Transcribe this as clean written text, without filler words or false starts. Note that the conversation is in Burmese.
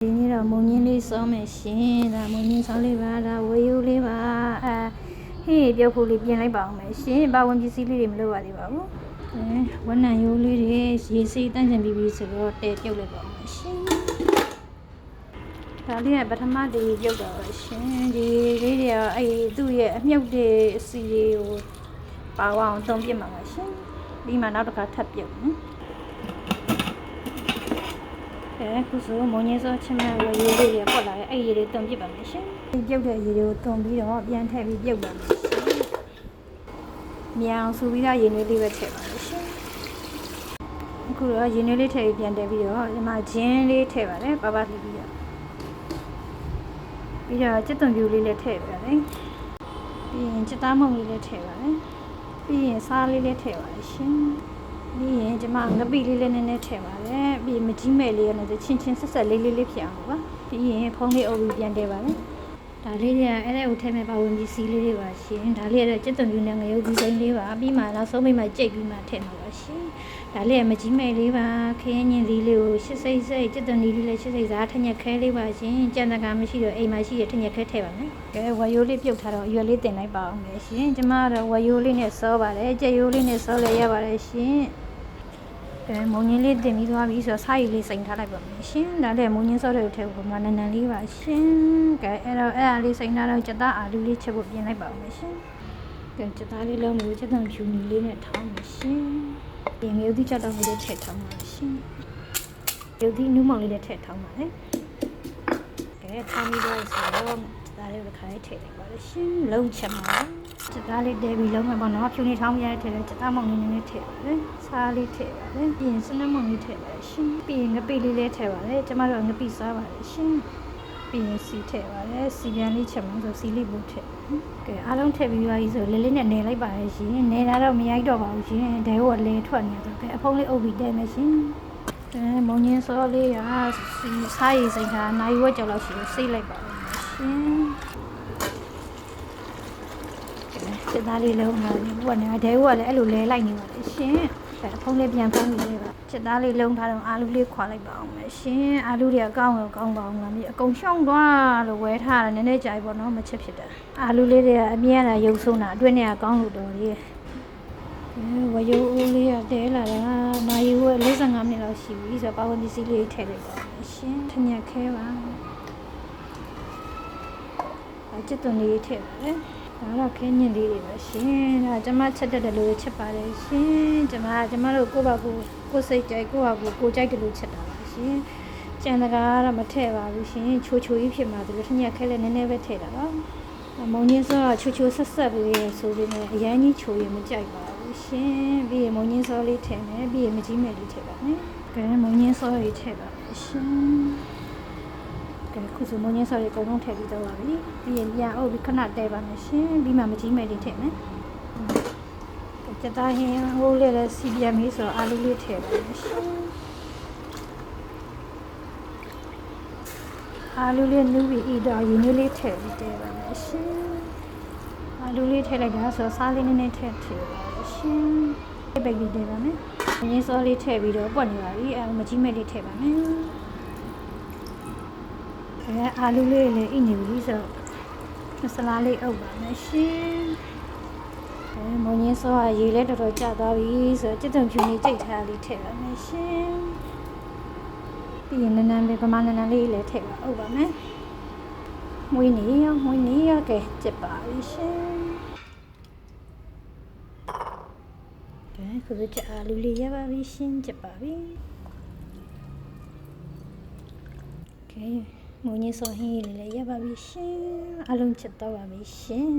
ဒီနေ့တော့မုံညင်းလေးစောမယ်ရှင်ဒါမုံညင်းစောလေးပါဒါဝေယိုလေးပါဟေးပြုတ်ဖို့လေးပြင်လိုက်ပါအောင်မယ်ရှင်ဘာဝင်ပစ္စည်းလေးတွေမလုပ်ရသေးပါဘူးဝနံရိုးလေးတွေရေစီးတန့်ကျင်ပြီးဆိုတော့တဲပြုတ်လိုက်ပါအောင်မယ်ရှင်ဒါလေးကပထမတည်းပြုတ်တော့ရှင်ဒီလေးတွေသူ့ရဲ့အမြုပ်တွေအစီတွေကိုပါအောင်သုံးပြမှာပါရှင်ပြီးမှနောက်တစ်ခါထပ်ပြုတ်နော်ခုဆိုမုံညင်းစောချင်းမဲ့ဝေရိုးလေးတွေပေါ်လာရဲ့အဲ့ရေတွေတုံပြစ်ပါမယ်ရှင်ပြုတ်တဲ့ရေတွေကိုတုံပြီးတော့ပြန်ထည့်ပြီးပြုတ်ပါမယ်ရှင်မြောင်ဆူပြီးတော့ရေနွေးလေးပဲထည့်ပါမယ်ရှင်အခုတော့ရေနွေးလေးထည့်ပြီးပြန်တည်ပြီးတော့ဒီမှာဂျင်းလေးထည့်ပါတယ်ပါပါထည့်ပြီးတော့ကြက်သွန်ပြူလေးလည်းထည့်ပါတယ်ပြီးရင်ကြက်သားမုံလေးလည်းထည့်ပါတယ်ပြီးရင်စားလေးလည်းထည့်ပါတယ်ရှင်ပြီးရင်ကျွန်မငပိလေးလည်းနည်းနည်းထည့်ပါတယ်ပြီးမကြီးမဲ့လေးရနေချင်းချင်းဆက်ဆက်လေးဖြစ်အောင်ပါပြီးရင်ဖုံးလေးအုပ်ပြီးပြန်တည်ပါတယ်ဒါလေးတွေကအဲ့ဒါကိုထည့်မဲ့ပါဝင်ပြီးစီးလေးတွေပါရှင်ဒါလေးကတော့ကျက်သွန်ပြူနဲ့ငရုတ်ပြီးစိမ့်လေးပါပြီးမှနောက်ဆုံးမိမှကြိတ်ပြီးမှထည့်မှာပါရှင်ဒါလေးကမကြီးမဲ့လေးပါခရင်းညင်လေးလေးကိုရှစ်စိတ်ကျက်သွန်လေးလည်းရှစ်စိတ်စားထညက်ခဲလေးပါရှင်ကြံတကာမရှိတော့အိမ်မှာရှိတဲ့ထညက်ခဲထည့်ပါမယ်ကဲဝါရိုးလေးပြုတ်ထားတော့အရွက်လေးတင်လိုက်ပါအောင်မယ်ရှင်ကျမကတော့ဝါရိုးလေးနဲ့စောပါတယ်ကြက်ရိုးလေးနဲ့စောလည်းရပါတယ်ရှင်မုံညင်းလေးတင်ပြီးသွားပြီဆိုတော့စားရည်လေးစိန်ထားလိုက်ပါမယ်ရှင်ဒါလည်းမုံညင်းစောတဲ့ထဲကိုမှနန်းနန်းလေးပါရှင်ကဲအဲ့ဒါလေးစိန်ထားတော့ကြက်သားအာလူလေးချက်ဖို့ပြင်လိုက်ပါမယ်ရှင်ကဲကြက်သားလေးလုံးလို့ချက်သွန်ဖြူနီလေးနဲ့ထောင်းပါရှင်ပြင်ရုပ်တိချက်တော့လေးထည့်ထောင်းပါရှင်ရုပ်တိနူးမောင်လေးနဲ့ထည့်ထောင်းပါလေကဲထောင်းပြီးတော့ဆိုတော့ဒါလေးကိုခါလေးထည့်လိုက်ပါရှင်လုံးချက်ပါကျသားလေးတဲပြီးလုံးမှာပေါ့နော်ဖြူနေထောင်းပြရတဲ့ထဲကျသားမောင်လေးနည်းနည်းထည့်ပါတယ်စားလေးထည့်ပါတယ်ပြီးရင်စနက်မောင်လေးထည့်ပါတယ်ရှင်ပြီးရင်ငပိလေးလည်းထည့်ပါတယ်ကျမတို့ငပိစားပါတယ်ရှင်ပြီးရင်စီထည့်ပါတယ်စီပြန်လေးချက်မှဆိုစီလေးပို့ထည့်ကဲအားလုံးထည့်ပြီးသွားပြီဆိုလေးလေးနဲ့နေလိုက်ပါတယ်ရှင်နေတာတော့မရိုက်တော့ပါဘူးရှင်ဒဲဟိုကလေထွက်နေတော့ကဲအဖုံးလေးအုပ်ပြီးတဲမယ်ရှင်မုံညင်းစောလေးကစားရည်စိတ်ထားနိုင်ဝက်ကြော်လောက်ရှိလို့စိတ်လိုက်ပါဦးရှင်ကျသားလေးလုံးလာပြီဘုကလည်းဒဲဟိုကလည်းအဲ့လိုလဲလိုက်နေပါလေရှင်အဖုံးလေးပြန်ဖုံးပြီးလေးပါကျသားလေးလုံးထားတော့အာလူလေးခွာလိုက်ပါအောင်မယ်ရှင်အာလူတွေကကောင်းပါအောင်လားမြေအကုန်ရှောင်းသွားလို့ဝဲထားတယ်နည်းနည်းကြာပြီပေါ့နော်မချက်ဖြစ်တယ်အာလူလေးတွေကအမြဲတမ်းရုပ်ဆုံးတာအတွင်းထဲကကောင်းလို့တော်ကြီးဝရုပ်ဦးလေးကတဲလာတာနိုင်ဝဲ45မိနစ်လောက်ရှိပြီဆိုတော့ပါဝင်ပစ္စည်းလေးထည့်လိုက်ပါမယ်ရှင်ထညက်ခဲပါကျက်သွန်လေးထည့်ပါလေဒါတော့ခင်းညင်လေးတွေပါရှင်ဒါကျမချက်တတ်တယ်လို့ချက်ပါတယ်ရှင်ကျမတို့ကိုစိတ်ကြိုက်ကိုကြိုက်တယ်လို့ချက်တာပါရှင်ကြံတကားကတော့မထည့်ပါဘူးရှင်ချိုကြီးဖြစ်မှာဒီလိုထညက်ခဲလည်းနည်းနည်းပဲထည့်တာပါမုံညင်းစောချိုဆက်ပြီးဆိုပြီးနေအရန်ကြီးချိုရင်မကြိုက်ပါဘူးရှင်ပြီးရင်မုံညင်းစောလေးထည့်မယ်ပြီးရင်မကြီးမဲ့လေးထည့်ပါမယ်ကဲမုံညင်းစောလေးထည့်ပါရှင်ကဲခုဆိုမုံညင်းစောလေးအကုန်လုံးထည့်ပြီးတော့ပါပြီပြီးရင်ပြန်အုပ်ပြီးခဏတဲပါမယ်ရှင်ပြီးမှမကြီးမဲ့လေးထည့်မယ်ကြက်သားဟင်းဟိုးလေးလည်းစီပြန်ပြီးဆိုတော့အာလူလေးထည့်ပါမယ်ရှင်အာလူလေးနူးပြီးတော့ရင်းနှီးလေးထည့်ပြီးတဲပါမယ်ရှင်အာလူလေးထည့်လိုက်တာဆိုတော့စားလေးနည်းနည်းထည့်ပါရှင်ပိတ်ပြီးတဲပါမယ်ရင်းစောလေးထည့်ပြီးတော့ပွက်နေပါပြီမကြီးမဲ့လေးထည့်ပါမယ်အာလူလေးလည်းအိနေပြီဆိုတော့မဆလာလေးအုပ်ပါမယ်ရှင်မုံညင်းစောရေလည်းတော်တော်ကျသွားပြီဆိုတော့ကျက်သွန်ဖြူလေးကြိတ်ထားလေးထည့်ပါမယ်ရှင်ပြီးရင်နန်းလေးပမာနန်းလေးလည်းထည့်ပါအုပ်ပါမယ်မွေးနေရကဲကျက်ပါပြီရှင်ကဲခုကျအာလူလေးရပါပြီရှင်ကျက်ပါပြီကဲမုံညင်းစောဟင်းလေးလည်းရပါပြီရှင်အလုံးချက်တော့ပါပြီရှင်